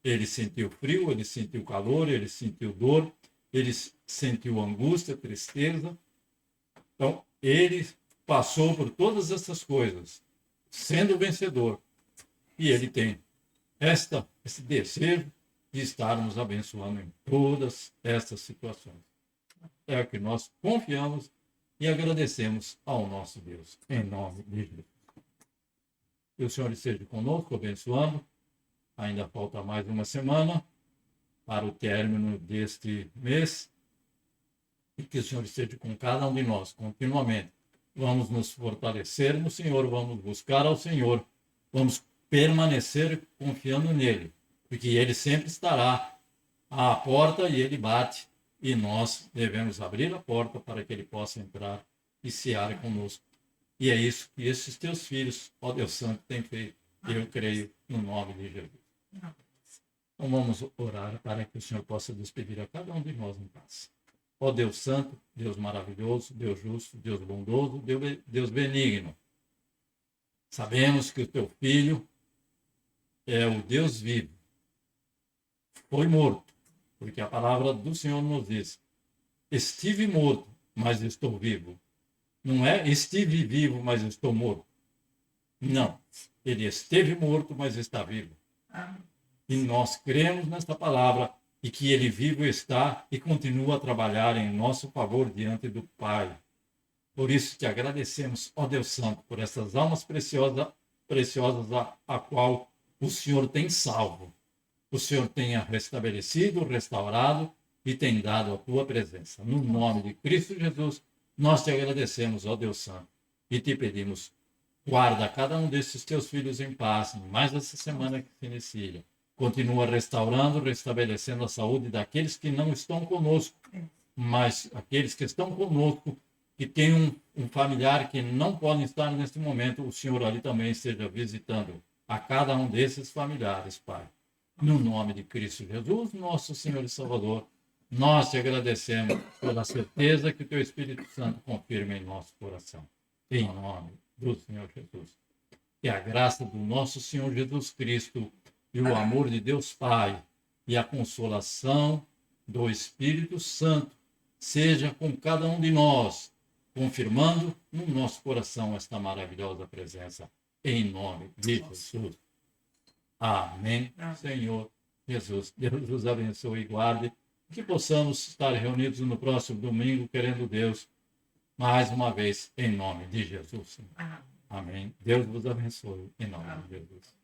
ele sentiu frio, ele sentiu calor, ele sentiu dor, ele sentiu angústia, tristeza. Então, ele passou por todas essas coisas, sendo vencedor. E ele tem esse desejo de estarmos abençoando em todas essas situações. É o que nós confiamos e agradecemos ao nosso Deus, em nome de Jesus. Que o Senhor esteja conosco, abençoando. Ainda falta mais uma semana para o término deste mês. E que o Senhor esteja com cada um de nós continuamente. Vamos nos fortalecer no Senhor, vamos buscar ao Senhor, vamos permanecer confiando nele, porque ele sempre estará à porta e ele bate, e nós devemos abrir a porta para que ele possa entrar e cear conosco. E é isso que esses teus filhos, ó Deus Santo, têm feito. Eu creio no nome de Jesus. Então vamos orar para que o Senhor possa despedir a cada um de nós em paz. Ó Deus Santo, Deus maravilhoso, Deus justo, Deus bondoso, Deus benigno. Sabemos que o teu Filho é o Deus vivo. Foi morto Porque a palavra do Senhor nos diz: estive morto, mas estou vivo. Não é estive vivo, mas estou morto. Não. Ele esteve morto, mas está vivo. E nós cremos nesta palavra e que ele vivo está e continua a trabalhar em nosso favor diante do Pai. Por isso te agradecemos, ó Deus Santo, por essas almas preciosas a qual o Senhor tem salvo. O Senhor tenha restabelecido, restaurado e tem dado a tua presença. No nome de Cristo Jesus, nós te agradecemos, ó Deus Santo, e te pedimos, guarda cada um desses teus filhos em paz, mais essa semana que se inicia. Continua restaurando, restabelecendo a saúde daqueles que não estão conosco, mas aqueles que estão conosco, que tem um familiar que não pode estar neste momento, o Senhor ali também esteja visitando a cada um desses familiares, Pai. No nome de Cristo Jesus, nosso Senhor e Salvador, nós te agradecemos pela certeza que o teu Espírito Santo confirma em nosso coração. Em nome do Senhor Jesus. Que a graça do nosso Senhor Jesus Cristo e o amor de Deus Pai e a consolação do Espírito Santo seja com cada um de nós, confirmando no nosso coração esta maravilhosa presença. Em nome de Jesus. Amém. Senhor Jesus, Deus nos abençoe e guarde. Que possamos estar reunidos no próximo domingo, querendo Deus, mais uma vez, em nome de Jesus. Amém. Deus vos abençoe, em nome de Jesus.